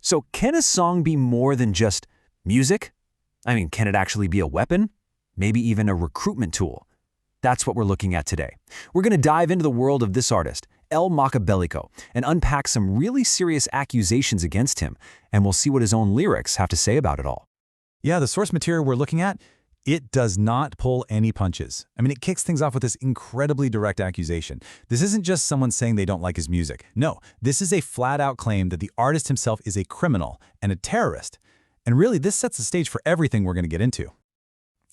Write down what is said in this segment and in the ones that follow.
So can a song be more than just music? I mean, can it actually be a weapon? Maybe even a recruitment tool? That's what we're looking at today. We're going to dive into the world of this artist, El Makabelico, and unpack some really serious accusations against him, and we'll see what his own lyrics have to say about it all. Yeah, the source material we're looking at, it does not pull any punches. I mean, it kicks things off with this incredibly direct accusation. This isn't just someone saying they don't like his music. No, this is a flat-out claim that the artist himself is a criminal and a terrorist. And really, this sets the stage for everything we're going to get into.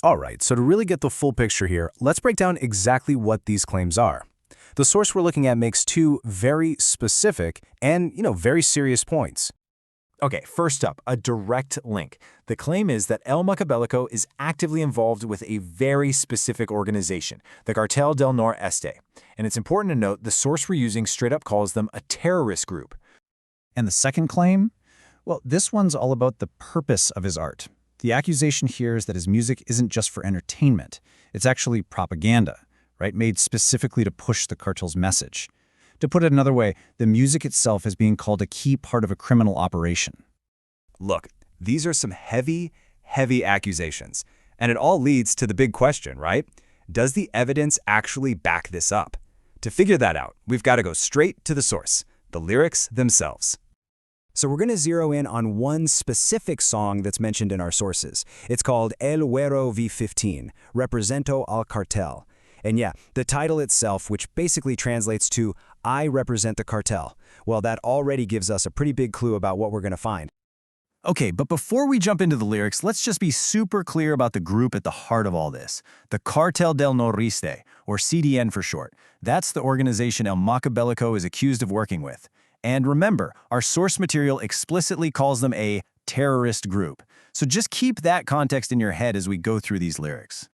All right, so to really get the full picture here, let's break down exactly what these claims are. The source we're looking at makes two very specific and, very serious points. Okay, first up, a direct link. The claim is that El Makabelico is actively involved with a very specific organization, the Cartel Del Noreste. And it's important to note the source we're using straight up calls them a terrorist group. And the second claim? Well, this one's all about the purpose of his art. The accusation here is that his music isn't just for entertainment. It's actually propaganda, right? Made specifically to push the cartel's message. To put it another way, the music itself is being called a key part of a criminal operation. Look, these are some heavy accusations. And it all leads to the big question, right? Does the evidence actually back this up? To figure that out, we've got to go straight to the source, the lyrics themselves. So we're going to zero in on one specific song that's mentioned in our sources. It's called El Wero V15, Represento al Cartel. And yeah, the title itself, which basically translates to I represent the cartel, well, that already gives us a pretty big clue about what we're going to find. Okay, but before we jump into the lyrics, let's just be super clear about the group at the heart of all this. The Cartel Del Noreste, or CDN for short. That's the organization El Makabelico is accused of working with. And remember, our source material explicitly calls them a terrorist group. So just keep that context in your head as we go through these lyrics.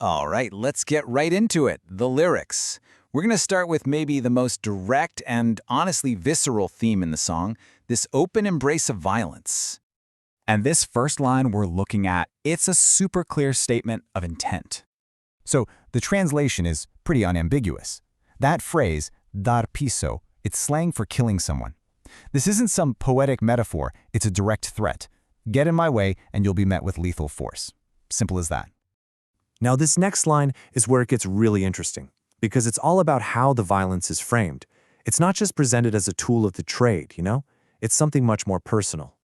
All right, let's get right into it, the lyrics. We're going to start with maybe the most direct and honestly visceral theme in the song, this open embrace of violence. And this first line we're looking at, it's a super clear statement of intent. So the translation is pretty unambiguous. That phrase, dar piso, it's slang for killing someone. This isn't some poetic metaphor, it's a direct threat. Get in my way and you'll be met with lethal force. Simple as that. Now this next line is where it gets really interesting, because it's all about how the violence is framed. It's not just presented as a tool of the trade, It's something much more personal.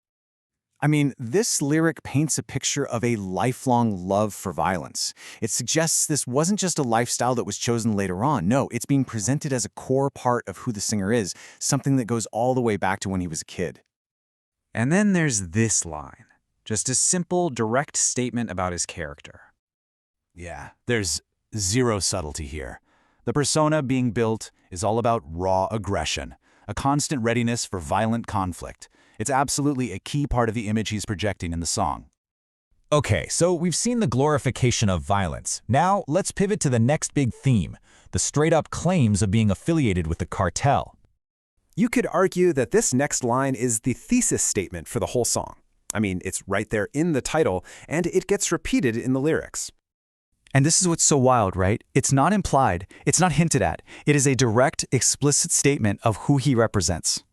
I mean, this lyric paints a picture of a lifelong love for violence. It suggests this wasn't just a lifestyle that was chosen later on. No, it's being presented as a core part of who the singer is, something that goes all the way back to when he was a kid. And then there's this line, just a simple, direct statement about his character. Yeah, there's zero subtlety here. The persona being built is all about raw aggression, a constant readiness for violent conflict. It's absolutely a key part of the image he's projecting in the song. Okay, so we've seen the glorification of violence. Now let's pivot to the next big theme, the straight-up claims of being affiliated with the cartel. You could argue that this next line is the thesis statement for the whole song. I mean, it's right there in the title, and it gets repeated in the lyrics. And this is what's so wild, right? It's not implied. It's not hinted at. It is a direct, explicit statement of who he represents.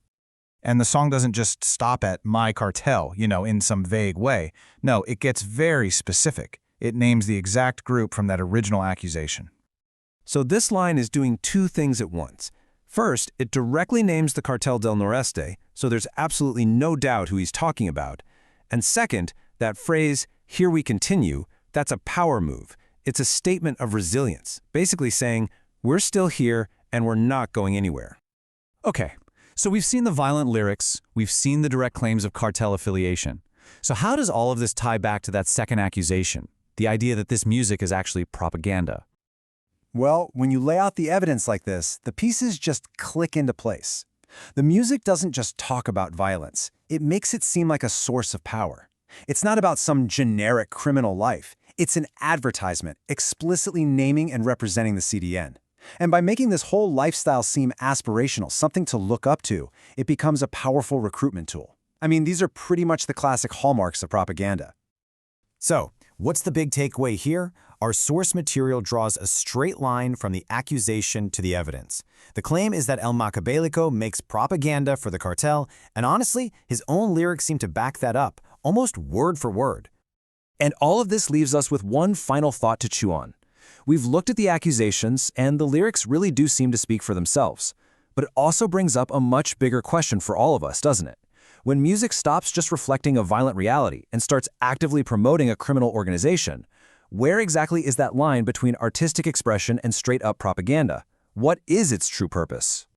And the song doesn't just stop at my cartel, in some vague way. No, it gets very specific. It names the exact group from that original accusation. So this line is doing two things at once. First, it directly names the Cartel Del Noreste, so there's absolutely no doubt who he's talking about. And second, that phrase, here we continue, that's a power move. It's a statement of resilience, basically saying, we're still here and we're not going anywhere. Okay, so we've seen the violent lyrics, we've seen the direct claims of cartel affiliation. So how does all of this tie back to that second accusation, the idea that this music is actually propaganda? Well, when you lay out the evidence like this, the pieces just click into place. The music doesn't just talk about violence. It makes it seem like a source of power. It's not about some generic criminal life. It's an advertisement, explicitly naming and representing the CDN. And by making this whole lifestyle seem aspirational, something to look up to, it becomes a powerful recruitment tool. I mean, these are pretty much the classic hallmarks of propaganda. So, what's the big takeaway here? Our source material draws a straight line from the accusation to the evidence. The claim is that El Makabelico makes propaganda for the cartel, and honestly, his own lyrics seem to back that up, almost word for word. And all of this leaves us with one final thought to chew on. We've looked at the accusations, and the lyrics really do seem to speak for themselves. But it also brings up a much bigger question for all of us, doesn't it? When music stops just reflecting a violent reality and starts actively promoting a criminal organization, where exactly is that line between artistic expression and straight-up propaganda? What is its true purpose?